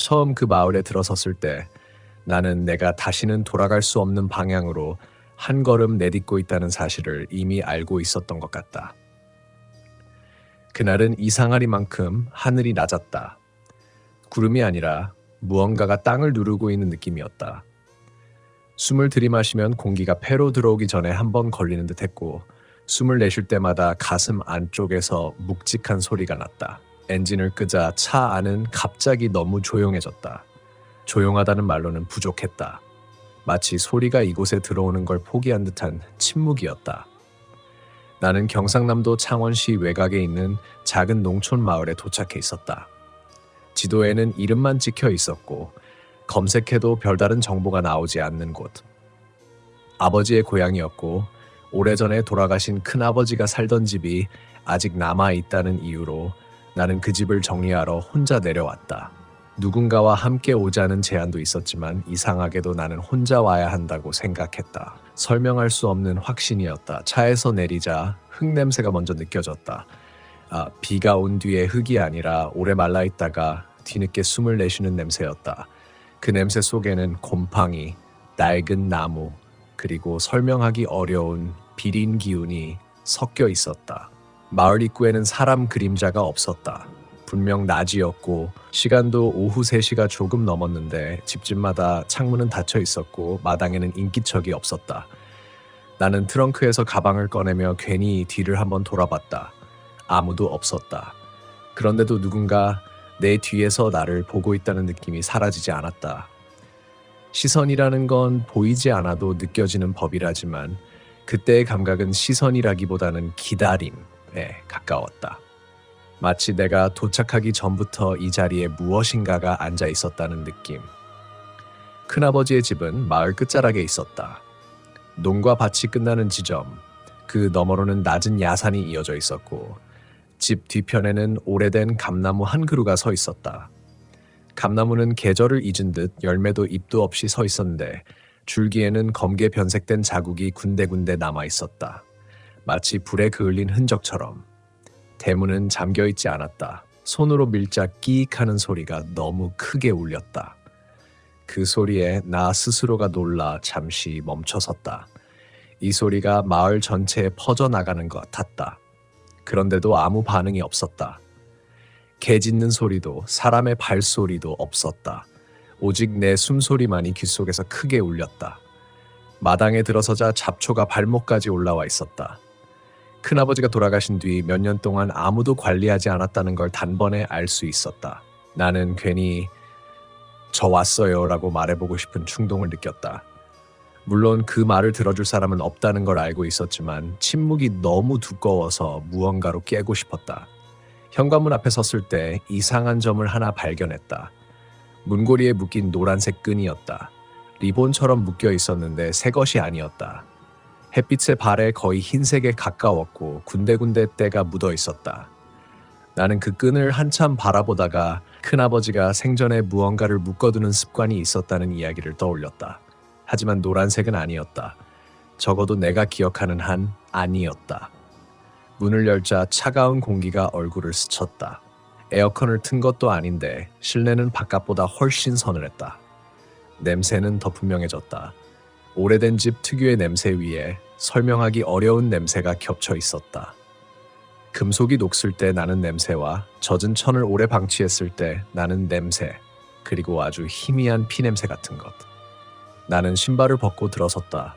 처음 그 마을에 들어섰을 때 나는 내가 다시는 돌아갈 수 없는 방향으로 한 걸음 내딛고 있다는 사실을 이미 알고 있었던 것 같다. 그날은 이상하리만큼 하늘이 낮았다. 구름이 아니라 무언가가 땅을 누르고 있는 느낌이었다. 숨을 들이마시면 공기가 폐로 들어오기 전에 한 번 걸리는 듯 했고, 숨을 내쉴 때마다 가슴 안쪽에서 묵직한 소리가 났다. 엔진을 끄자 차 안은 갑자기 너무 조용해졌다. 조용하다는 말로는 부족했다. 마치 소리가 이곳에 들어오는 걸 포기한 듯한 침묵이었다. 나는 경상남도 창원시 외곽에 있는 작은 농촌 마을에 도착해 있었다. 지도에는 이름만 찍혀 있었고 검색해도 별다른 정보가 나오지 않는 곳. 아버지의 고향이었고 오래전에 돌아가신 큰아버지가 살던 집이 아직 남아있다는 이유로 나는 그 집을 정리하러 혼자 내려왔다. 누군가와 함께 오자는 제안도 있었지만 이상하게도 나는 혼자 와야 한다고 생각했다. 설명할 수 없는 확신이었다. 차에서 내리자 흙 냄새가 먼저 느껴졌다. 비가 온 뒤에 흙이 아니라 오래 말라있다가 뒤늦게 숨을 내쉬는 냄새였다. 그 냄새 속에는 곰팡이, 낡은 나무, 그리고 설명하기 어려운 비린 기운이 섞여 있었다. 마을 입구에는 사람 그림자가 없었다. 분명 낮이었고 시간도 오후 3시가 조금 넘었는데 집집마다 창문은 닫혀 있었고 마당에는 인기척이 없었다. 나는 트렁크에서 가방을 꺼내며 괜히 뒤를 한번 돌아봤다. 아무도 없었다. 그런데도 누군가 내 뒤에서 나를 보고 있다는 느낌이 사라지지 않았다. 시선이라는 건 보이지 않아도 느껴지는 법이라지만 그때의 감각은 시선이라기보다는 기다림에 가까웠다. 마치 내가 도착하기 전부터 이 자리에 무엇인가가 앉아 있었다는 느낌. 큰아버지의 집은 마을 끝자락에 있었다. 농과 밭이 끝나는 지점, 그 너머로는 낮은 야산이 이어져 있었고 집 뒤편에는 오래된 감나무 한 그루가 서 있었다. 감나무는 계절을 잊은 듯 열매도 잎도 없이 서 있었는데 줄기에는 검게 변색된 자국이 군데군데 남아 있었다. 마치 불에 그을린 흔적처럼. 대문은 잠겨있지 않았다. 손으로 밀자 끼익 하는 소리가 너무 크게 울렸다. 그 소리에 나 스스로가 놀라 잠시 멈춰섰다. 이 소리가 마을 전체에 퍼져나가는 것 같았다. 그런데도 아무 반응이 없었다. 개 짖는 소리도 사람의 발소리도 없었다. 오직 내 숨소리만이 귓속에서 크게 울렸다. 마당에 들어서자 잡초가 발목까지 올라와 있었다. 큰아버지가 돌아가신 뒤 몇 년 동안 아무도 관리하지 않았다는 걸 단번에 알 수 있었다. 나는 괜히 저 왔어요 라고 말해보고 싶은 충동을 느꼈다. 물론 그 말을 들어줄 사람은 없다는 걸 알고 있었지만 침묵이 너무 두꺼워서 무언가로 깨고 싶었다. 현관문 앞에 섰을 때 이상한 점을 하나 발견했다. 문고리에 묶인 노란색 끈이었다. 리본처럼 묶여 있었는데 새 것이 아니었다. 햇빛의 발에 거의 흰색에 가까웠고 군데군데 때가 묻어 있었다. 나는 그 끈을 한참 바라보다가 큰아버지가 생전에 무언가를 묶어두는 습관이 있었다는 이야기를 떠올렸다. 하지만 노란색은 아니었다. 적어도 내가 기억하는 한 아니었다. 문을 열자 차가운 공기가 얼굴을 스쳤다. 에어컨을 튼 것도 아닌데 실내는 바깥보다 훨씬 서늘했다. 냄새는 더 분명해졌다. 오래된 집 특유의 냄새 위에 설명하기 어려운 냄새가 겹쳐 있었다. 금속이 녹슬 때 나는 냄새와 젖은 천을 오래 방치했을 때 나는 냄새, 그리고 아주 희미한 피냄새 같은 것. 나는 신발을 벗고 들어섰다.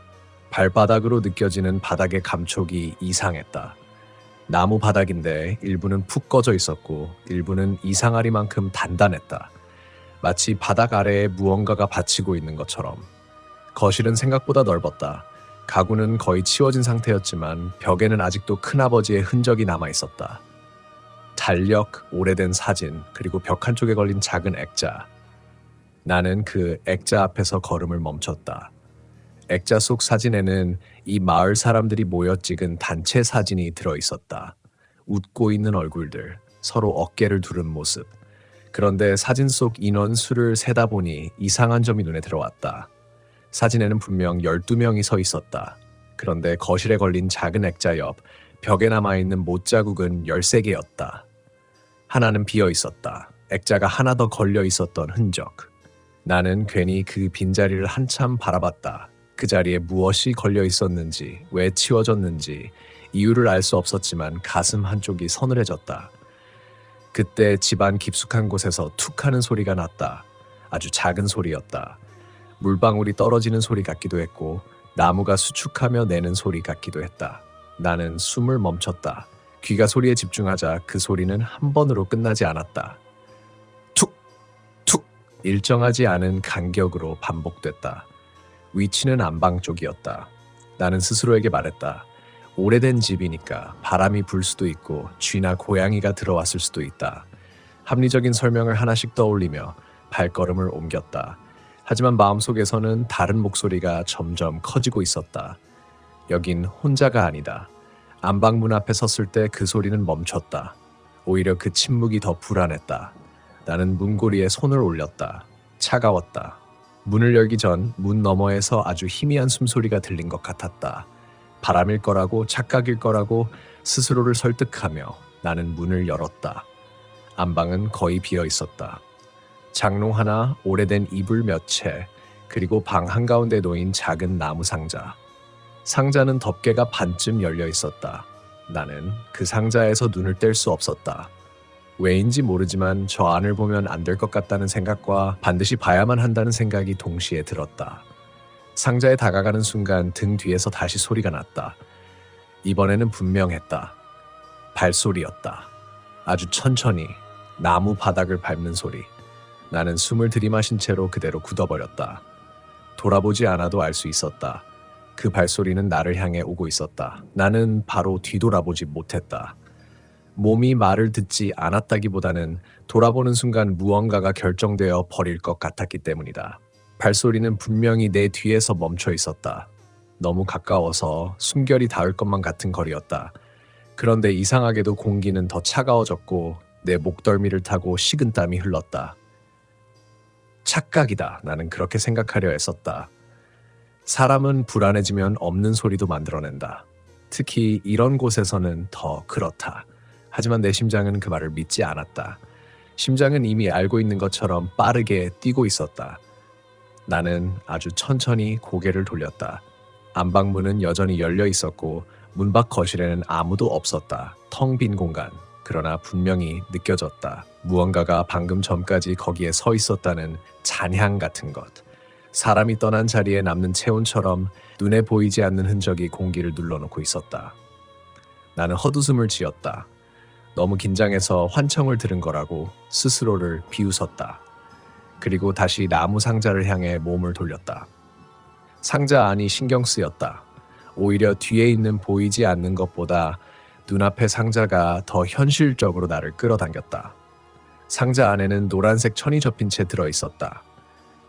발바닥으로 느껴지는 바닥의 감촉이 이상했다. 나무 바닥인데 일부는 푹 꺼져 있었고 일부는 이상하리만큼 단단했다. 마치 바닥 아래에 무언가가 받치고 있는 것처럼. 거실은 생각보다 넓었다. 가구는 거의 치워진 상태였지만 벽에는 아직도 큰아버지의 흔적이 남아있었다. 달력, 오래된 사진, 그리고 벽 한쪽에 걸린 작은 액자. 나는 그 액자 앞에서 걸음을 멈췄다. 액자 속 사진에는 이 마을 사람들이 모여 찍은 단체 사진이 들어있었다. 웃고 있는 얼굴들, 서로 어깨를 두른 모습. 그런데 사진 속 인원 수를 세다 보니 이상한 점이 눈에 들어왔다. 사진에는 분명 12명이 서 있었다. 그런데 거실에 걸린 작은 액자 옆 벽에 남아있는 못자국은 13개였다. 하나는 비어 있었다. 액자가 하나 더 걸려 있었던 흔적. 나는 괜히 그 빈자리를 한참 바라봤다. 그 자리에 무엇이 걸려 있었는지, 왜 치워졌는지 이유를 알 수 없었지만 가슴 한쪽이 서늘해졌다. 그때 집안 깊숙한 곳에서 툭 하는 소리가 났다. 아주 작은 소리였다. 물방울이 떨어지는 소리 같기도 했고 나무가 수축하며 내는 소리 같기도 했다. 나는 숨을 멈췄다. 귀가 소리에 집중하자 그 소리는 한 번으로 끝나지 않았다. 툭! 툭! 일정하지 않은 간격으로 반복됐다. 위치는 안방 쪽이었다. 나는 스스로에게 말했다. 오래된 집이니까 바람이 불 수도 있고 쥐나 고양이가 들어왔을 수도 있다. 합리적인 설명을 하나씩 떠올리며 발걸음을 옮겼다. 하지만 마음속에서는 다른 목소리가 점점 커지고 있었다. 여긴 혼자가 아니다. 안방문 앞에 섰을 때 그 소리는 멈췄다. 오히려 그 침묵이 더 불안했다. 나는 문고리에 손을 올렸다. 차가웠다. 문을 열기 전 문 너머에서 아주 희미한 숨소리가 들린 것 같았다. 바람일 거라고 착각일 거라고 스스로를 설득하며 나는 문을 열었다. 안방은 거의 비어 있었다. 장롱 하나, 오래된 이불 몇 채, 그리고 방 한가운데 놓인 작은 나무 상자. 상자는 덮개가 반쯤 열려 있었다. 나는 그 상자에서 눈을 뗄 수 없었다. 왜인지 모르지만 저 안을 보면 안 될 것 같다는 생각과 반드시 봐야만 한다는 생각이 동시에 들었다. 상자에 다가가는 순간 등 뒤에서 다시 소리가 났다. 이번에는 분명했다. 발소리였다. 아주 천천히 나무 바닥을 밟는 소리. 나는 숨을 들이마신 채로 그대로 굳어버렸다. 돌아보지 않아도 알 수 있었다. 그 발소리는 나를 향해 오고 있었다. 나는 바로 뒤돌아보지 못했다. 몸이 말을 듣지 않았다기보다는 돌아보는 순간 무언가가 결정되어 버릴 것 같았기 때문이다. 발소리는 분명히 내 뒤에서 멈춰 있었다. 너무 가까워서 숨결이 닿을 것만 같은 거리였다. 그런데 이상하게도 공기는 더 차가워졌고 내 목덜미를 타고 식은땀이 흘렀다. 착각이다. 나는 그렇게 생각하려 했었다. 사람은 불안해지면 없는 소리도 만들어낸다. 특히 이런 곳에서는 더 그렇다. 하지만 내 심장은 그 말을 믿지 않았다. 심장은 이미 알고 있는 것처럼 빠르게 뛰고 있었다. 나는 아주 천천히 고개를 돌렸다. 안방문은 여전히 열려 있었고 문 밖 거실에는 아무도 없었다. 텅 빈 공간. 그러나 분명히 느껴졌다. 무언가가 방금 전까지 거기에 서 있었다는 잔향 같은 것. 사람이 떠난 자리에 남는 체온처럼 눈에 보이지 않는 흔적이 공기를 눌러놓고 있었다. 나는 헛웃음을 지었다. 너무 긴장해서 환청을 들은 거라고 스스로를 비웃었다. 그리고 다시 나무 상자를 향해 몸을 돌렸다. 상자 안이 신경 쓰였다. 오히려 뒤에 있는 보이지 않는 것보다 눈앞의 상자가 더 현실적으로 나를 끌어당겼다. 상자 안에는 노란색 천이 접힌 채 들어있었다.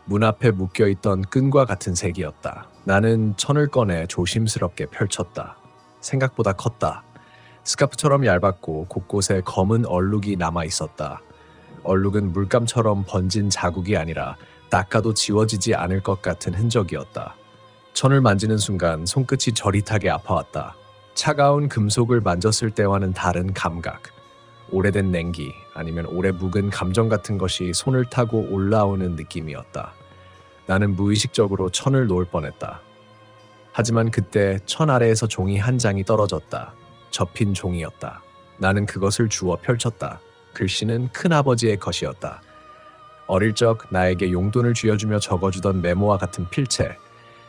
문 앞에 묶여있던 끈과 같은 색이었다. 나는 천을 꺼내 조심스럽게 펼쳤다. 생각보다 컸다. 스카프처럼 얇았고 곳곳에 검은 얼룩이 남아있었다. 얼룩은 물감처럼 번진 자국이 아니라 닦아도 지워지지 않을 것 같은 흔적이었다. 천을 만지는 순간 손끝이 저릿하게 아파왔다. 차가운 금속을 만졌을 때와는 다른 감각. 오래된 냉기 아니면 오래 묵은 감정 같은 것이 손을 타고 올라오는 느낌이었다. 나는 무의식적으로 천을 놓을 뻔했다. 하지만 그때 천 아래에서 종이 한 장이 떨어졌다. 접힌 종이었다. 나는 그것을 주워 펼쳤다. 글씨는 큰아버지의 것이었다. 어릴 적 나에게 용돈을 쥐어주며 적어주던 메모와 같은 필체.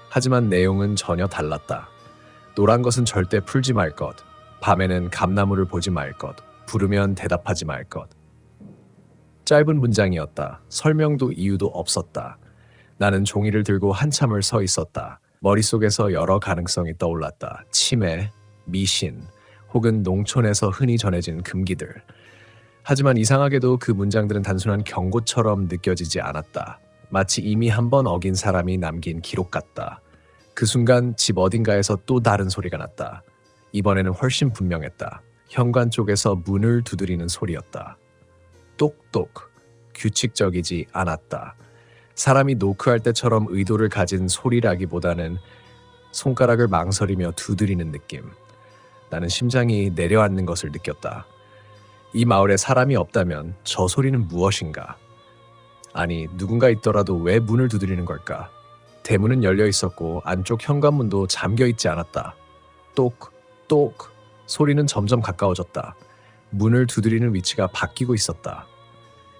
하지만 내용은 전혀 달랐다. 노란 것은 절대 풀지 말 것. 밤에는 감나무를 보지 말 것. 부르면 대답하지 말 것. 짧은 문장이었다. 설명도 이유도 없었다. 나는 종이를 들고 한참을 서 있었다. 머릿속에서 여러 가능성이 떠올랐다. 치매, 미신, 혹은 농촌에서 흔히 전해진 금기들. 하지만 이상하게도 그 문장들은 단순한 경고처럼 느껴지지 않았다. 마치 이미 한 번 어긴 사람이 남긴 기록 같다. 그 순간 집 어딘가에서 또 다른 소리가 났다. 이번에는 훨씬 분명했다. 현관 쪽에서 문을 두드리는 소리였다. 똑똑. 규칙적이지 않았다. 사람이 노크할 때처럼 의도를 가진 소리라기보다는 손가락을 망설이며 두드리는 느낌. 나는 심장이 내려앉는 것을 느꼈다. 이 마을에 사람이 없다면 저 소리는 무엇인가? 아니, 누군가 있더라도 왜 문을 두드리는 걸까? 대문은 열려 있었고 안쪽 현관문도 잠겨 있지 않았다. 똑, 똑. 소리는 점점 가까워졌다. 문을 두드리는 위치가 바뀌고 있었다.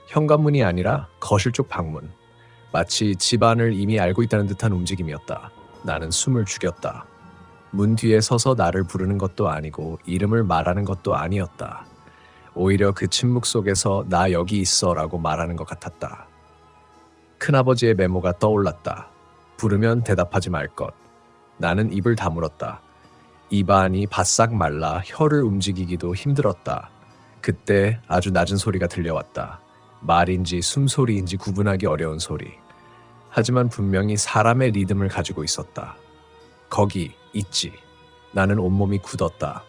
현관문이 아니라 거실 쪽 방문. 마치 집안을 이미 알고 있다는 듯한 움직임이었다. 나는 숨을 죽였다. 문 뒤에 서서 나를 부르는 것도 아니고 이름을 말하는 것도 아니었다. 오히려 그 침묵 속에서 나 여기 있어 라고 말하는 것 같았다. 큰아버지의 메모가 떠올랐다. 부르면 대답하지 말 것. 나는 입을 다물었다. 입안이 바싹 말라 혀를 움직이기도 힘들었다. 그때 아주 낮은 소리가 들려왔다. 말인지 숨소리인지 구분하기 어려운 소리. 하지만 분명히 사람의 리듬을 가지고 있었다. 거기 있지. 나는 온몸이 굳었다.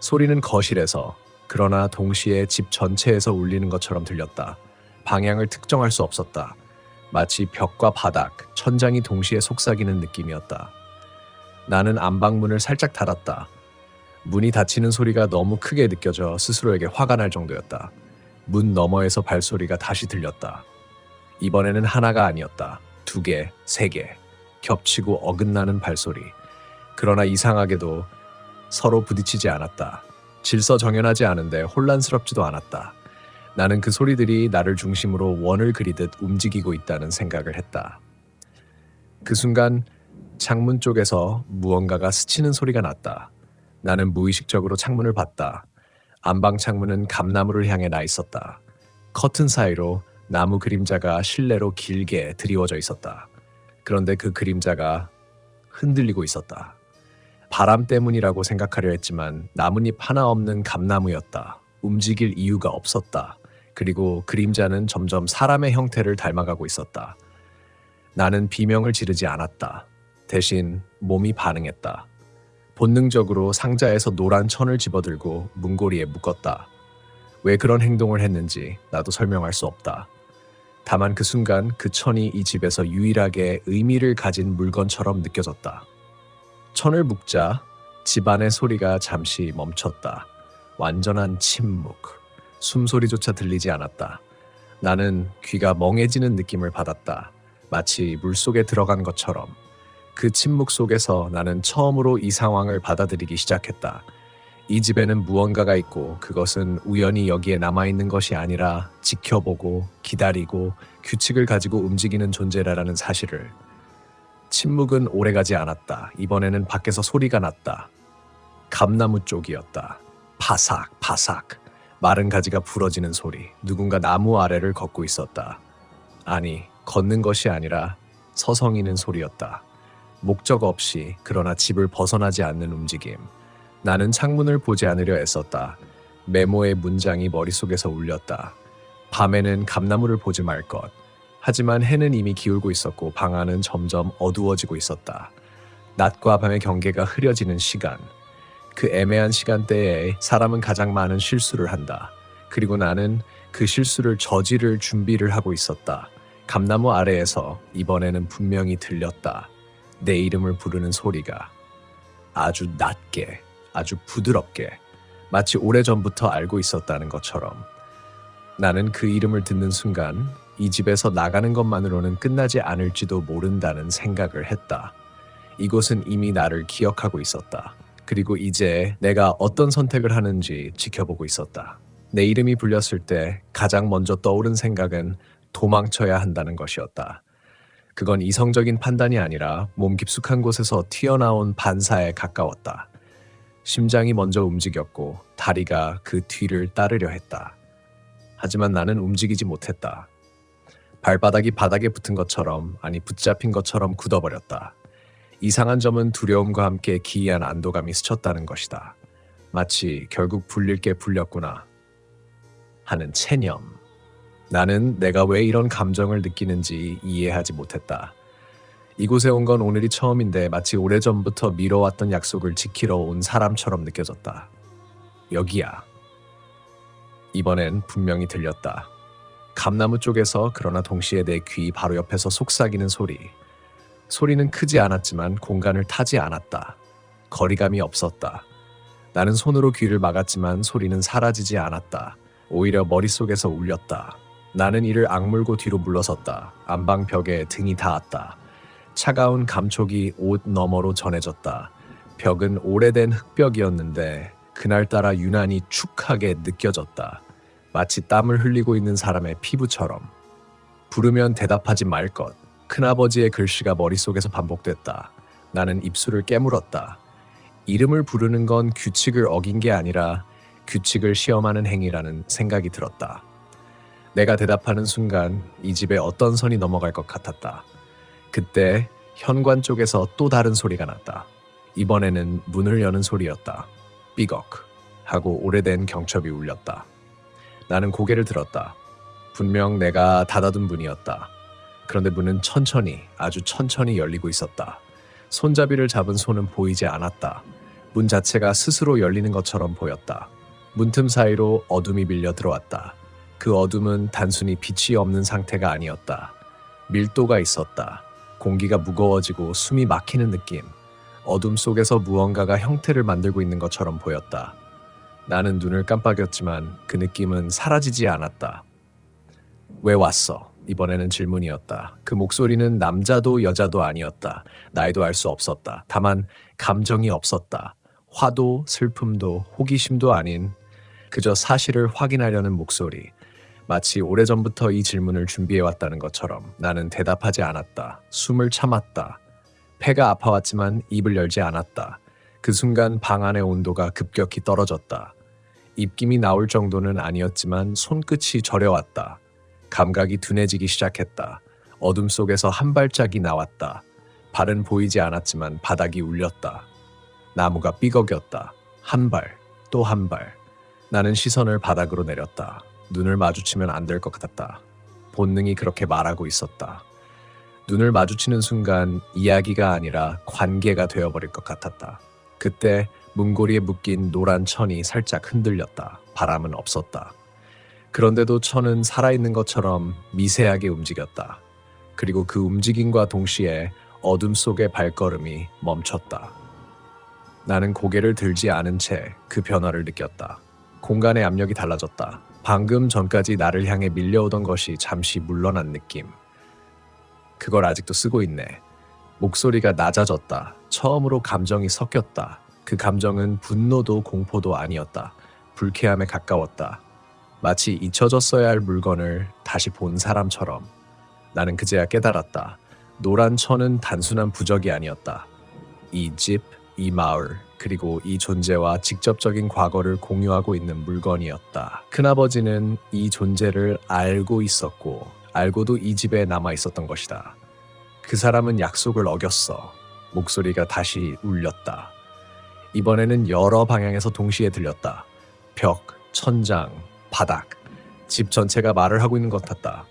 소리는 거실에서, 그러나 동시에 집 전체에서 울리는 것처럼 들렸다. 방향을 특정할 수 없었다. 마치 벽과 바닥, 천장이 동시에 속삭이는 느낌이었다. 나는 안방문을 살짝 닫았다. 문이 닫히는 소리가 너무 크게 느껴져 스스로에게 화가 날 정도였다. 문 너머에서 발소리가 다시 들렸다. 이번에는 하나가 아니었다. 2개, 3개. 겹치고 어긋나는 발소리. 그러나 이상하게도 서로 부딪히지 않았다. 질서정연하지 않은데 혼란스럽지도 않았다. 나는 그 소리들이 나를 중심으로 원을 그리듯 움직이고 있다는 생각을 했다. 그 순간 창문 쪽에서 무언가가 스치는 소리가 났다. 나는 무의식적으로 창문을 봤다. 안방 창문은 감나무를 향해 나 있었다. 커튼 사이로 나무 그림자가 실내로 길게 드리워져 있었다. 그런데 그 그림자가 흔들리고 있었다. 바람 때문이라고 생각하려 했지만 나뭇잎 하나 없는 감나무였다. 움직일 이유가 없었다. 그리고 그림자는 점점 사람의 형태를 닮아가고 있었다. 나는 비명을 지르지 않았다. 대신 몸이 반응했다. 본능적으로 상자에서 노란 천을 집어들고 문고리에 묶었다. 왜 그런 행동을 했는지 나도 설명할 수 없다. 다만 그 순간 그 천이 이 집에서 유일하게 의미를 가진 물건처럼 느껴졌다. 천을 묶자 집안의 소리가 잠시 멈췄다. 완전한 침묵. 숨소리조차 들리지 않았다. 나는 귀가 멍해지는 느낌을 받았다. 마치 물속에 들어간 것처럼. 그 침묵 속에서 나는 처음으로 이 상황을 받아들이기 시작했다. 이 집에는 무언가가 있고 그것은 우연히 여기에 남아있는 것이 아니라 지켜보고 기다리고 규칙을 가지고 움직이는 존재라는 사실을. 침묵은 오래가지 않았다. 이번에는 밖에서 소리가 났다. 감나무 쪽이었다. 파삭 파삭. 마른 가지가 부러지는 소리. 누군가 나무 아래를 걷고 있었다. 아니, 걷는 것이 아니라 서성이는 소리였다. 목적 없이 그러나 집을 벗어나지 않는 움직임. 나는 창문을 보지 않으려 애썼다. 메모의 문장이 머릿속에서 울렸다. 밤에는 감나무를 보지 말 것. 하지만 해는 이미 기울고 있었고 방 안은 점점 어두워지고 있었다. 낮과 밤의 경계가 흐려지는 시간. 그 애매한 시간대에 사람은 가장 많은 실수를 한다. 그리고 나는 그 실수를 저지를 준비를 하고 있었다. 감나무 아래에서 이번에는 분명히 들렸다. 내 이름을 부르는 소리가. 아주 낮게, 아주 부드럽게, 마치 오래전부터 알고 있었다는 것처럼. 나는 그 이름을 듣는 순간 이 집에서 나가는 것만으로는 끝나지 않을지도 모른다는 생각을 했다. 이곳은 이미 나를 기억하고 있었다. 그리고 이제 내가 어떤 선택을 하는지 지켜보고 있었다. 내 이름이 불렸을 때 가장 먼저 떠오른 생각은 도망쳐야 한다는 것이었다. 그건 이성적인 판단이 아니라 몸 깊숙한 곳에서 튀어나온 반사에 가까웠다. 심장이 먼저 움직였고 다리가 그 뒤를 따르려 했다. 하지만 나는 움직이지 못했다. 발바닥이 바닥에 붙은 것처럼, 아니 붙잡힌 것처럼 굳어버렸다. 이상한 점은 두려움과 함께 기이한 안도감이 스쳤다는 것이다. 마치 결국 불릴 게 불렸구나 하는 체념. 나는 내가 왜 이런 감정을 느끼는지 이해하지 못했다. 이곳에 온 건 오늘이 처음인데 마치 오래전부터 미뤄왔던 약속을 지키러 온 사람처럼 느껴졌다. 여기야. 이번엔 분명히 들렸다. 감나무 쪽에서, 그러나 동시에 내 귀 바로 옆에서 속삭이는 소리. 소리는 크지 않았지만 공간을 타지 않았다. 거리감이 없었다. 나는 손으로 귀를 막았지만 소리는 사라지지 않았다. 오히려 머릿속에서 울렸다. 나는 이를 악물고 뒤로 물러섰다. 안방 벽에 등이 닿았다. 차가운 감촉이 옷 너머로 전해졌다. 벽은 오래된 흙벽이었는데 그날따라 유난히 축하게 느껴졌다. 마치 땀을 흘리고 있는 사람의 피부처럼. 부르면 대답하지 말 것. 큰아버지의 글씨가 머릿속에서 반복됐다. 나는 입술을 깨물었다. 이름을 부르는 건 규칙을 어긴 게 아니라 규칙을 시험하는 행위라는 생각이 들었다. 내가 대답하는 순간 이 집에 어떤 선이 넘어갈 것 같았다. 그때 현관 쪽에서 또 다른 소리가 났다. 이번에는 문을 여는 소리였다. 삐걱 하고 오래된 경첩이 울렸다. 나는 고개를 들었다. 분명 내가 닫아둔 문이었다. 그런데 문은 천천히, 아주 천천히 열리고 있었다. 손잡이를 잡은 손은 보이지 않았다. 문 자체가 스스로 열리는 것처럼 보였다. 문틈 사이로 어둠이 밀려 들어왔다. 그 어둠은 단순히 빛이 없는 상태가 아니었다. 밀도가 있었다. 공기가 무거워지고 숨이 막히는 느낌. 어둠 속에서 무언가가 형태를 만들고 있는 것처럼 보였다. 나는 눈을 깜빡였지만 그 느낌은 사라지지 않았다. 왜 왔어? 이번에는 질문이었다. 그 목소리는 남자도 여자도 아니었다. 나이도 알 수 없었다. 다만 감정이 없었다. 화도 슬픔도 호기심도 아닌 그저 사실을 확인하려는 목소리. 마치 오래전부터 이 질문을 준비해왔다는 것처럼 나는 대답하지 않았다. 숨을 참았다. 폐가 아파왔지만 입을 열지 않았다. 그 순간 방 안의 온도가 급격히 떨어졌다. 입김이 나올 정도는 아니었지만 손끝이 저려왔다. 감각이 둔해지기 시작했다. 어둠 속에서 한 발짝이 나왔다. 발은 보이지 않았지만 바닥이 울렸다. 나무가 삐걱였다. 한 발, 또 한 발. 나는 시선을 바닥으로 내렸다. 눈을 마주치면 안 될 것 같았다. 본능이 그렇게 말하고 있었다. 눈을 마주치는 순간 이야기가 아니라 관계가 되어버릴 것 같았다. 그때 문고리에 묶인 노란 천이 살짝 흔들렸다. 바람은 없었다. 그런데도 천은 살아있는 것처럼 미세하게 움직였다. 그리고 그 움직임과 동시에 어둠 속의 발걸음이 멈췄다. 나는 고개를 들지 않은 채 그 변화를 느꼈다. 공간의 압력이 달라졌다. 방금 전까지 나를 향해 밀려오던 것이 잠시 물러난 느낌. 그걸 아직도 쓰고 있네. 목소리가 낮아졌다. 처음으로 감정이 섞였다. 그 감정은 분노도 공포도 아니었다. 불쾌함에 가까웠다. 마치 잊혀졌어야 할 물건을 다시 본 사람처럼. 나는 그제야 깨달았다. 노란 천은 단순한 부적이 아니었다. 이 집, 이 마을, 그리고 이 존재와 직접적인 과거를 공유하고 있는 물건이었다. 큰아버지는 이 존재를 알고 있었고 알고도 이 집에 남아 있었던 것이다. 그 사람은 약속을 어겼어. 목소리가 다시 울렸다. 이번에는 여러 방향에서 동시에 들렸다. 벽, 천장, 바닥. 집 전체가 말을 하고 있는 것 같았다.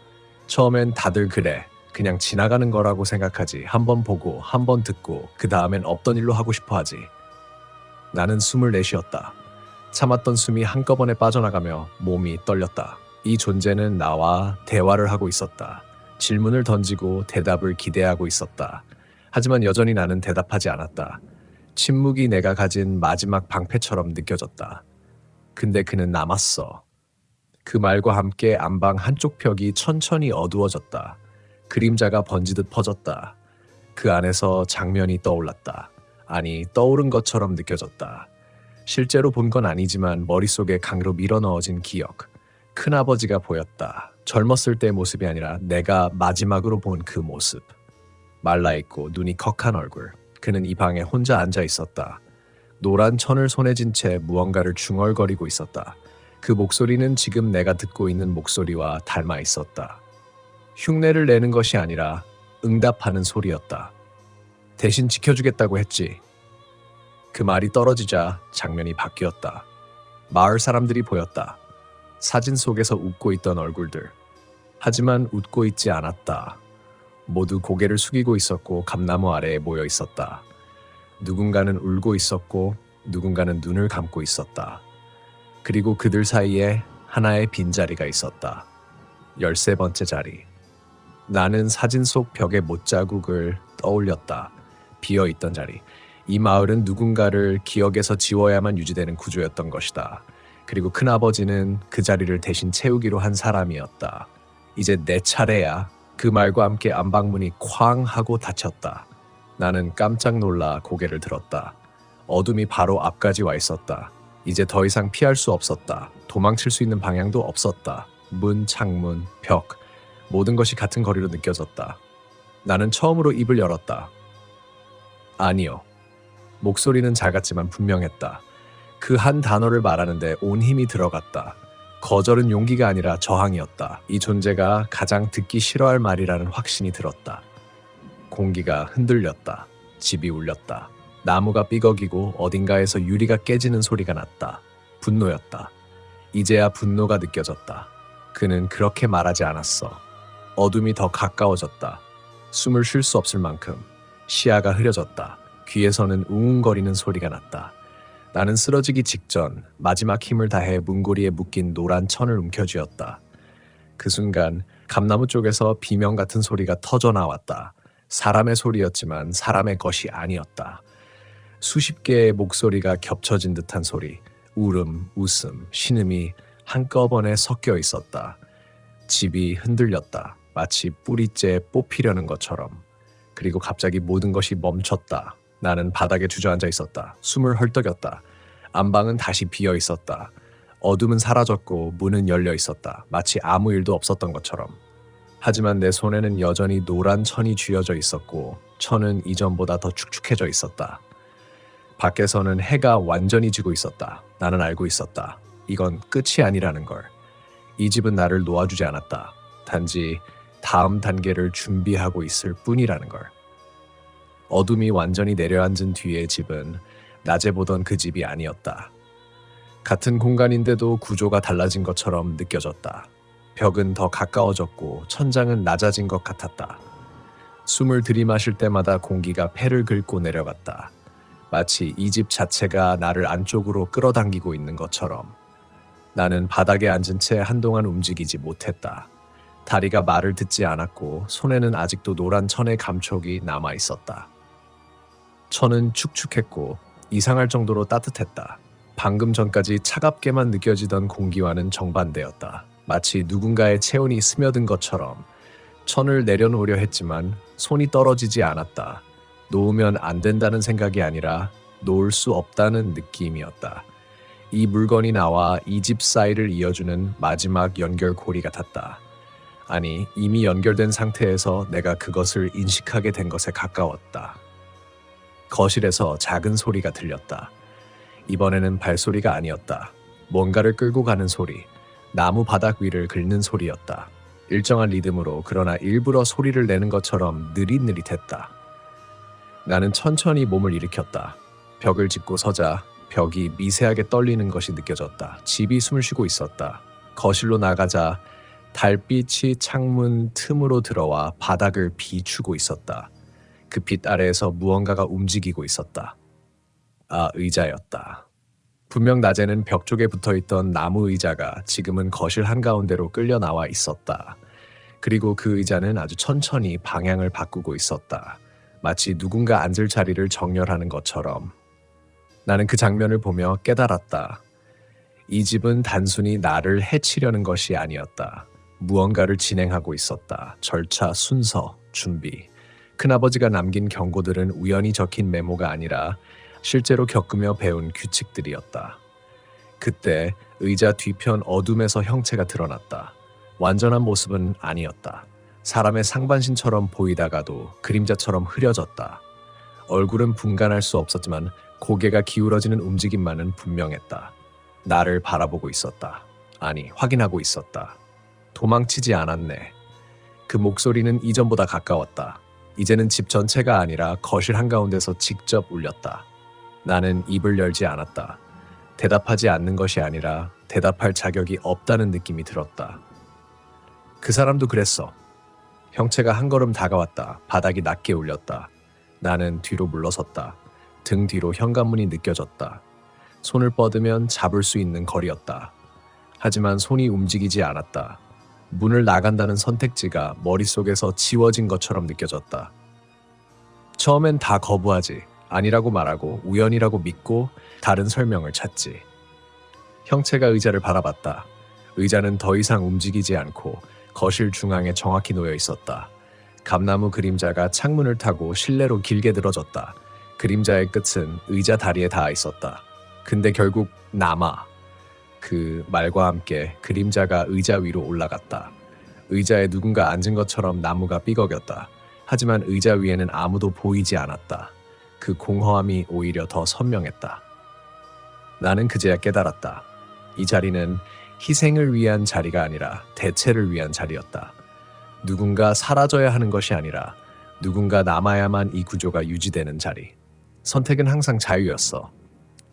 처음엔 다들 그래. 그냥 지나가는 거라고 생각하지. 한번 보고 한번 듣고 그 다음엔 없던 일로 하고 싶어 하지. 나는 숨을 내쉬었다. 참았던 숨이 한꺼번에 빠져나가며 몸이 떨렸다. 이 존재는 나와 대화를 하고 있었다. 질문을 던지고 대답을 기대하고 있었다. 하지만 여전히 나는 대답하지 않았다. 침묵이 내가 가진 마지막 방패처럼 느껴졌다. 근데 그는 남았어. 그 말과 함께 안방 한쪽 벽이 천천히 어두워졌다. 그림자가 번지듯 퍼졌다. 그 안에서 장면이 떠올랐다. 아니, 떠오른 것처럼 느껴졌다. 실제로 본 건 아니지만 머릿속에 강으로 밀어넣어진 기억. 큰아버지가 보였다. 젊었을 때의 모습이 아니라 내가 마지막으로 본 그 모습. 말라있고 눈이 컥한 얼굴. 그는 이 방에 혼자 앉아 있었다. 노란 천을 손에 쥔 채 무언가를 중얼거리고 있었다. 그 목소리는 지금 내가 듣고 있는 목소리와 닮아 있었다. 흉내를 내는 것이 아니라 응답하는 소리였다. 대신 지켜주겠다고 했지. 그 말이 떨어지자 장면이 바뀌었다. 마을 사람들이 보였다. 사진 속에서 웃고 있던 얼굴들. 하지만 웃고 있지 않았다. 모두 고개를 숙이고 있었고 감나무 아래에 모여 있었다. 누군가는 울고 있었고 누군가는 눈을 감고 있었다. 그리고 그들 사이에 하나의 빈자리가 있었다. 13번째 자리. 나는 사진 속 벽의 못자국을 떠올렸다. 비어있던 자리. 이 마을은 누군가를 기억에서 지워야만 유지되는 구조였던 것이다. 그리고 큰아버지는 그 자리를 대신 채우기로 한 사람이었다. 이제 내 차례야. 그 말과 함께 안방문이 쾅 하고 닫혔다. 나는 깜짝 놀라 고개를 들었다. 어둠이 바로 앞까지 와 있었다. 이제 더 이상 피할 수 없었다. 도망칠 수 있는 방향도 없었다. 문, 창문, 벽, 모든 것이 같은 거리로 느껴졌다. 나는 처음으로 입을 열었다. 아니요. 목소리는 작았지만 분명했다. 그 한 단어를 말하는데 온 힘이 들어갔다. 거절은 용기가 아니라 저항이었다. 이 존재가 가장 듣기 싫어할 말이라는 확신이 들었다. 공기가 흔들렸다. 집이 울렸다. 나무가 삐걱이고 어딘가에서 유리가 깨지는 소리가 났다. 분노였다. 이제야 분노가 느껴졌다. 그는 그렇게 말하지 않았어. 어둠이 더 가까워졌다. 숨을 쉴 수 없을 만큼 시야가 흐려졌다. 귀에서는 웅웅거리는 소리가 났다. 나는 쓰러지기 직전 마지막 힘을 다해 문고리에 묶인 노란 천을 움켜쥐었다. 그 순간 감나무 쪽에서 비명 같은 소리가 터져 나왔다. 사람의 소리였지만 사람의 것이 아니었다. 수십 개의 목소리가 겹쳐진 듯한 소리, 울음, 웃음, 신음이 한꺼번에 섞여 있었다. 집이 흔들렸다. 마치 뿌리째 뽑히려는 것처럼. 그리고 갑자기 모든 것이 멈췄다. 나는 바닥에 주저앉아 있었다. 숨을 헐떡였다. 안방은 다시 비어 있었다. 어둠은 사라졌고 문은 열려 있었다. 마치 아무 일도 없었던 것처럼. 하지만 내 손에는 여전히 노란 천이 쥐어져 있었고 천은 이전보다 더 축축해져 있었다. 밖에서는 해가 완전히 지고 있었다. 나는 알고 있었다. 이건 끝이 아니라는 걸. 이 집은 나를 놓아주지 않았다. 단지 다음 단계를 준비하고 있을 뿐이라는 걸. 어둠이 완전히 내려앉은 뒤의 집은 낮에 보던 그 집이 아니었다. 같은 공간인데도 구조가 달라진 것처럼 느껴졌다. 벽은 더 가까워졌고 천장은 낮아진 것 같았다. 숨을 들이마실 때마다 공기가 폐를 긁고 내려갔다. 마치 이 집 자체가 나를 안쪽으로 끌어당기고 있는 것처럼. 나는 바닥에 앉은 채 한동안 움직이지 못했다. 다리가 말을 듣지 않았고 손에는 아직도 노란 천의 감촉이 남아 있었다. 천은 축축했고 이상할 정도로 따뜻했다. 방금 전까지 차갑게만 느껴지던 공기와는 정반대였다. 마치 누군가의 체온이 스며든 것처럼. 천을 내려놓으려 했지만 손이 떨어지지 않았다. 놓으면 안 된다는 생각이 아니라 놓을 수 없다는 느낌이었다. 이 물건이 나와 이 집 사이를 이어주는 마지막 연결고리 같았다. 아니, 이미 연결된 상태에서 내가 그것을 인식하게 된 것에 가까웠다. 거실에서 작은 소리가 들렸다. 이번에는 발소리가 아니었다. 뭔가를 끌고 가는 소리, 나무 바닥 위를 긁는 소리였다. 일정한 리듬으로 그러나 일부러 소리를 내는 것처럼 느릿느릿했다. 나는 천천히 몸을 일으켰다. 벽을 짚고 서자 벽이 미세하게 떨리는 것이 느껴졌다. 집이 숨을 쉬고 있었다. 거실로 나가자 달빛이 창문 틈으로 들어와 바닥을 비추고 있었다. 그 빛 아래에서 무언가가 움직이고 있었다. 의자였다. 분명 낮에는 벽 쪽에 붙어있던 나무 의자가 지금은 거실 한가운데로 끌려 나와 있었다. 그리고 그 의자는 아주 천천히 방향을 바꾸고 있었다. 마치 누군가 앉을 자리를 정렬하는 것처럼. 나는 그 장면을 보며 깨달았다. 이 집은 단순히 나를 해치려는 것이 아니었다. 무언가를 진행하고 있었다. 절차, 순서, 준비. 큰아버지가 남긴 경고들은 우연히 적힌 메모가 아니라 실제로 겪으며 배운 규칙들이었다. 그때 의자 뒤편 어둠에서 형체가 드러났다. 완전한 모습은 아니었다. 사람의 상반신처럼 보이다가도 그림자처럼 흐려졌다. 얼굴은 분간할 수 없었지만 고개가 기울어지는 움직임만은 분명했다. 나를 바라보고 있었다. 아니, 확인하고 있었다. 도망치지 않았네. 그 목소리는 이전보다 가까웠다. 이제는 집 전체가 아니라 거실 한가운데서 직접 울렸다. 나는 입을 열지 않았다. 대답하지 않는 것이 아니라 대답할 자격이 없다는 느낌이 들었다. 그 사람도 그랬어. 형체가 한 걸음 다가왔다. 바닥이 낮게 울렸다. 나는 뒤로 물러섰다. 등 뒤로 현관문이 느껴졌다. 손을 뻗으면 잡을 수 있는 거리였다. 하지만 손이 움직이지 않았다. 문을 나간다는 선택지가 머릿속에서 지워진 것처럼 느껴졌다. 처음엔 다 거부하지. 아니라고 말하고 우연이라고 믿고 다른 설명을 찾지. 형체가 의자를 바라봤다. 의자는 더 이상 움직이지 않고 거실 중앙에 정확히 놓여 있었다. 감나무 그림자가 창문을 타고 실내로 길게 늘어졌다. 그림자의 끝은 의자 다리에 닿아 있었다. 근데 결국 남아. 그 말과 함께 그림자가 의자 위로 올라갔다. 의자에 누군가 앉은 것처럼 나무가 삐걱였다. 하지만 의자 위에는 아무도 보이지 않았다. 그 공허함이 오히려 더 선명했다. 나는 그제야 깨달았다. 이 자리는 희생을 위한 자리가 아니라 대체를 위한 자리였다. 누군가 사라져야 하는 것이 아니라 누군가 남아야만 이 구조가 유지되는 자리. 선택은 항상 자유였어.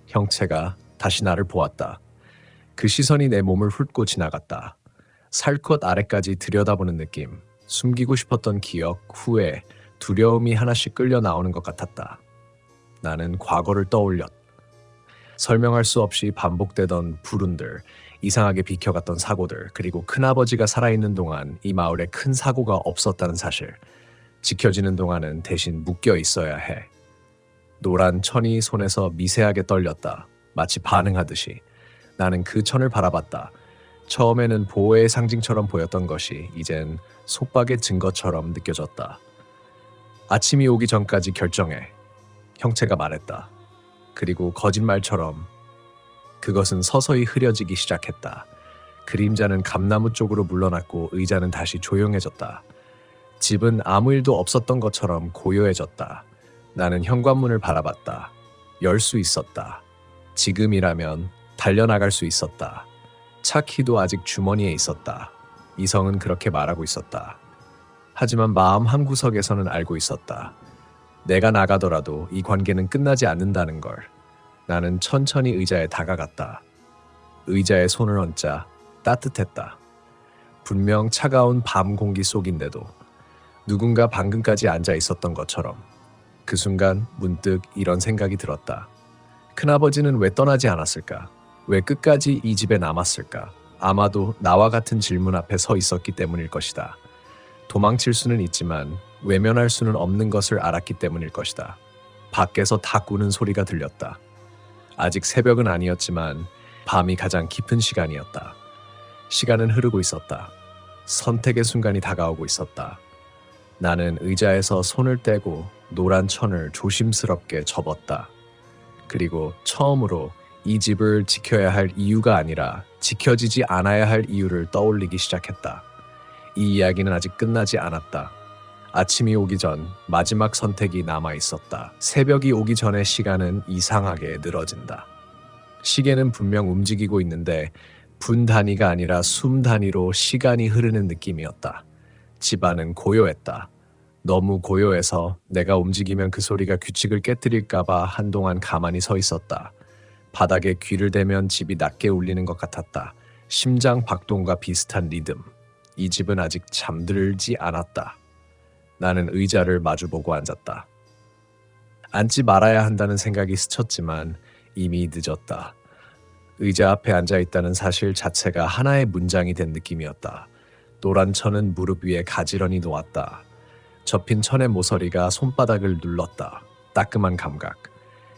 형체가 다시 나를 보았다. 그 시선이 내 몸을 훑고 지나갔다. 살갗 아래까지 들여다보는 느낌, 숨기고 싶었던 기억, 후회, 두려움이 하나씩 끌려 나오는 것 같았다. 나는 과거를 떠올렸. 설명할 수 없이 반복되던 불운들, 이상하게 비켜갔던 사고들, 그리고 큰아버지가 살아있는 동안 이 마을에 큰 사고가 없었다는 사실. 지켜지는 동안은 대신 묶여 있어야 해. 노란 천이 손에서 미세하게 떨렸다. 마치 반응하듯이. 나는 그 천을 바라봤다. 처음에는 보호의 상징처럼 보였던 것이 이젠 속박의 증거처럼 느껴졌다. 아침이 오기 전까지 결정해. 형체가 말했다. 그리고 거짓말처럼 그것은 서서히 흐려지기 시작했다. 그림자는 감나무 쪽으로 물러났고 의자는 다시 조용해졌다. 집은 아무 일도 없었던 것처럼 고요해졌다. 나는 현관문을 바라봤다. 열 수 있었다. 지금이라면 달려나갈 수 있었다. 차 키도 아직 주머니에 있었다. 이성은 그렇게 말하고 있었다. 하지만 마음 한구석에서는 알고 있었다. 내가 나가더라도 이 관계는 끝나지 않는다는 걸. 나는 천천히 의자에 다가갔다. 의자에 손을 얹자 따뜻했다. 분명 차가운 밤 공기 속인데도 누군가 방금까지 앉아 있었던 것처럼. 그 순간 문득 이런 생각이 들었다. 큰아버지는 왜 떠나지 않았을까? 왜 끝까지 이 집에 남았을까? 아마도 나와 같은 질문 앞에 서 있었기 때문일 것이다. 도망칠 수는 있지만 외면할 수는 없는 것을 알았기 때문일 것이다. 밖에서 닭 우는 소리가 들렸다. 아직 새벽은 아니었지만 밤이 가장 깊은 시간이었다. 시간은 흐르고 있었다. 선택의 순간이 다가오고 있었다. 나는 의자에서 손을 떼고 노란 천을 조심스럽게 접었다. 그리고 처음으로 이 집을 지켜야 할 이유가 아니라 지켜지지 않아야 할 이유를 떠올리기 시작했다. 이 이야기는 아직 끝나지 않았다. 아침이 오기 전 마지막 선택이 남아 있었다. 새벽이 오기 전의 시간은 이상하게 늘어진다. 시계는 분명 움직이고 있는데 분 단위가 아니라 숨 단위로 시간이 흐르는 느낌이었다. 집안은 고요했다. 너무 고요해서 내가 움직이면 그 소리가 규칙을 깨뜨릴까봐 한동안 가만히 서 있었다. 바닥에 귀를 대면 집이 낮게 울리는 것 같았다. 심장 박동과 비슷한 리듬. 이 집은 아직 잠들지 않았다. 나는 의자를 마주보고 앉았다. 앉지 말아야 한다는 생각이 스쳤지만 이미 늦었다. 의자 앞에 앉아있다는 사실 자체가 하나의 문장이 된 느낌이었다. 노란 천은 무릎 위에 가지런히 놓았다. 접힌 천의 모서리가 손바닥을 눌렀다. 따끔한 감각.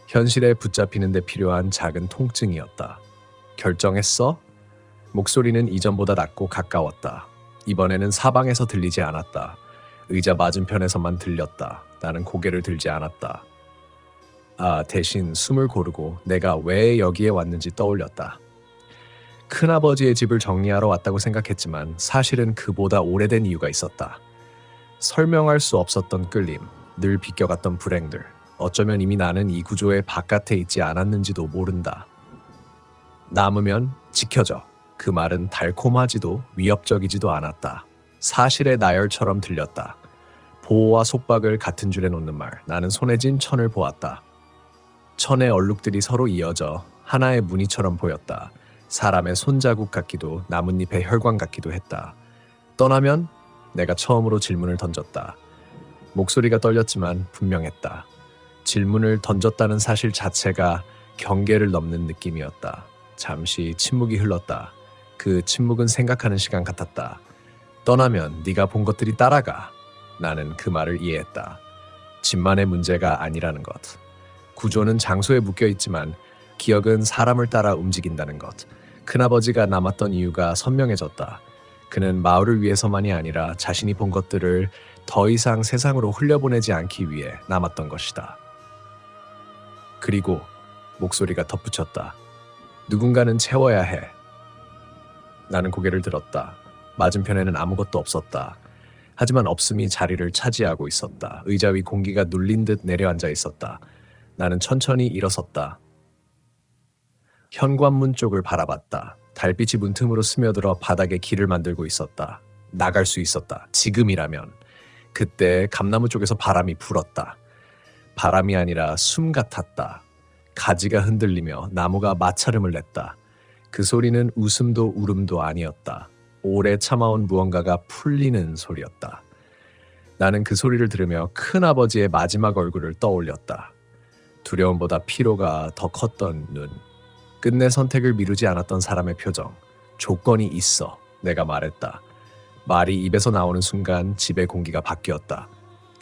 현실에 붙잡히는 데 필요한 작은 통증이었다. 결정했어? 목소리는 이전보다 낮고 가까웠다. 이번에는 사방에서 들리지 않았다. 의자 맞은편에서만 들렸다. 나는 고개를 들지 않았다. 대신 숨을 고르고 내가 왜 여기에 왔는지 떠올렸다. 큰아버지의 집을 정리하러 왔다고 생각했지만 사실은 그보다 오래된 이유가 있었다. 설명할 수 없었던 끌림, 늘 비껴갔던 불행들, 어쩌면 이미 나는 이 구조의 바깥에 있지 않았는지도 모른다. 남으면 지켜져. 그 말은 달콤하지도 위협적이지도 않았다. 사실의 나열처럼 들렸다. 보호와 속박을 같은 줄에 놓는 말. 나는 손에 쥔 천을 보았다. 천의 얼룩들이 서로 이어져 하나의 무늬처럼 보였다. 사람의 손자국 같기도 나뭇잎의 혈관 같기도 했다. 떠나면? 내가 처음으로 질문을 던졌다. 목소리가 떨렸지만 분명했다. 질문을 던졌다는 사실 자체가 경계를 넘는 느낌이었다. 잠시 침묵이 흘렀다. 그 침묵은 생각하는 시간 같았다. 떠나면 네가 본 것들이 따라가. 나는 그 말을 이해했다. 집만의 문제가 아니라는 것. 구조는 장소에 묶여 있지만 기억은 사람을 따라 움직인다는 것. 큰아버지가 남았던 이유가 선명해졌다. 그는 마을을 위해서만이 아니라 자신이 본 것들을 더 이상 세상으로 흘려보내지 않기 위해 남았던 것이다. 그리고 목소리가 덧붙였다. 누군가는 채워야 해. 나는 고개를 들었다. 맞은편에는 아무것도 없었다. 하지만 없음이 자리를 차지하고 있었다. 의자 위 공기가 눌린 듯 내려앉아 있었다. 나는 천천히 일어섰다. 현관문 쪽을 바라봤다. 달빛이 문틈으로 스며들어 바닥에 길을 만들고 있었다. 나갈 수 있었다. 지금이라면. 그때 감나무 쪽에서 바람이 불었다. 바람이 아니라 숨 같았다. 가지가 흔들리며 나무가 마찰음을 냈다. 그 소리는 웃음도 울음도 아니었다. 오래 참아온 무언가가 풀리는 소리였다. 나는 그 소리를 들으며 큰아버지의 마지막 얼굴을 떠올렸다. 두려움보다 피로가 더 컸던 눈. 끝내 선택을 미루지 않았던 사람의 표정. 조건이 있어. 내가 말했다. 말이 입에서 나오는 순간 집의 공기가 바뀌었다.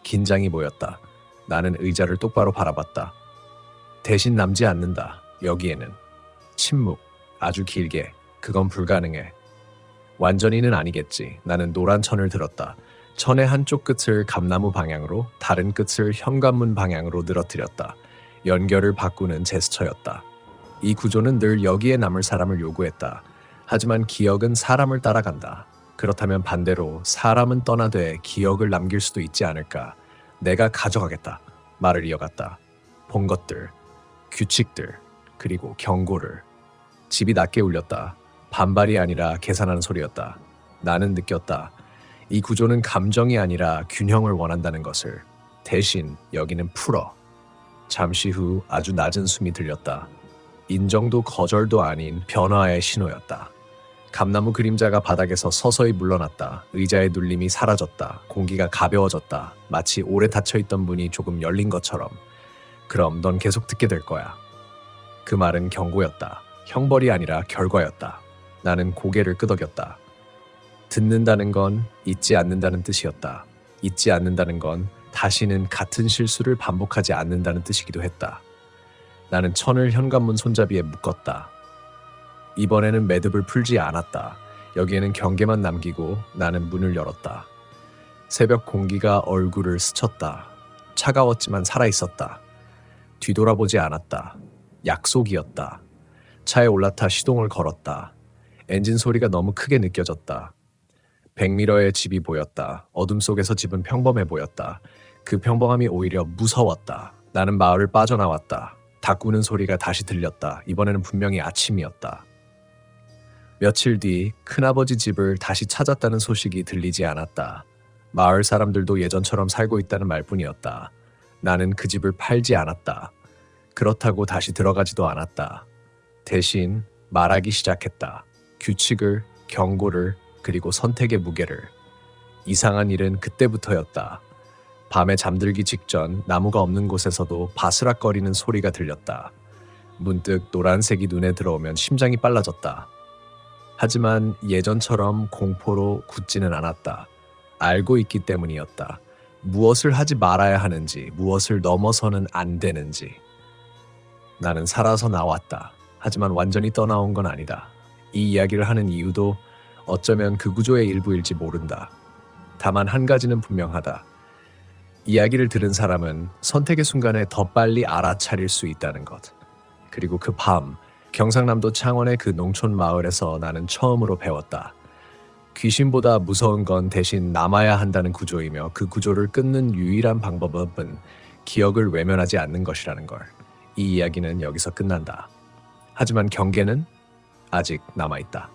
긴장이 보였다. 나는 의자를 똑바로 바라봤다. 대신 남지 않는다. 여기에는. 침묵. 아주 길게. 그건 불가능해. 완전히는 아니겠지. 나는 노란 천을 들었다. 천의 한쪽 끝을 감나무 방향으로, 다른 끝을 현관문 방향으로 늘어뜨렸다. 연결을 바꾸는 제스처였다. 이 구조는 늘 여기에 남을 사람을 요구했다. 하지만 기억은 사람을 따라간다. 그렇다면 반대로 사람은 떠나되 기억을 남길 수도 있지 않을까. 내가 가져가겠다. 말을 이어갔다. 본 것들, 규칙들, 그리고 경고를. 집이 낮게 울렸다. 반발이 아니라 계산하는 소리였다. 나는 느꼈다. 이 구조는 감정이 아니라 균형을 원한다는 것을. 대신 여기는 풀어. 잠시 후 아주 낮은 숨이 들렸다. 인정도 거절도 아닌 변화의 신호였다. 감나무 그림자가 바닥에서 서서히 물러났다. 의자의 눌림이 사라졌다. 공기가 가벼워졌다. 마치 오래 닫혀있던 문이 조금 열린 것처럼. 그럼 넌 계속 듣게 될 거야. 그 말은 경고였다. 형벌이 아니라 결과였다. 나는 고개를 끄덕였다. 듣는다는 건 잊지 않는다는 뜻이었다. 잊지 않는다는 건 다시는 같은 실수를 반복하지 않는다는 뜻이기도 했다. 나는 천을 현관문 손잡이에 묶었다. 이번에는 매듭을 풀지 않았다. 여기에는 경계만 남기고 나는 문을 열었다. 새벽 공기가 얼굴을 스쳤다. 차가웠지만 살아있었다. 뒤돌아보지 않았다. 약속이었다. 차에 올라타 시동을 걸었다. 엔진 소리가 너무 크게 느껴졌다. 백미러의 집이 보였다. 어둠 속에서 집은 평범해 보였다. 그 평범함이 오히려 무서웠다. 나는 마을을 빠져나왔다. 닭구는 소리가 다시 들렸다. 이번에는 분명히 아침이었다. 며칠 뒤 큰아버지 집을 다시 찾았다는 소식이 들리지 않았다. 마을 사람들도 예전처럼 살고 있다는 말뿐이었다. 나는 그 집을 팔지 않았다. 그렇다고 다시 들어가지도 않았다. 대신 말하기 시작했다. 규칙을, 경고를, 그리고 선택의 무게를. 이상한 일은 그때부터였다. 밤에 잠들기 직전 나무가 없는 곳에서도 바스락거리는 소리가 들렸다. 문득 노란색이 눈에 들어오면 심장이 빨라졌다. 하지만 예전처럼 공포로 굳지는 않았다. 알고 있기 때문이었다. 무엇을 하지 말아야 하는지, 무엇을 넘어서는 안 되는지. 나는 살아서 나왔다. 하지만 완전히 떠나온 건 아니다. 이 이야기를 하는 이유도 어쩌면 그 구조의 일부일지 모른다. 다만 한 가지는 분명하다. 이야기를 들은 사람은 선택의 순간에 더 빨리 알아차릴 수 있다는 것. 그리고 그 밤, 경상남도 창원의 그 농촌 마을에서 나는 처음으로 배웠다. 귀신보다 무서운 건 대신 남아야 한다는 구조이며 그 구조를 끊는 유일한 방법은 기억을 외면하지 않는 것이라는 걸. 이 이야기는 여기서 끝난다. 하지만 경계는 아직 남아있다.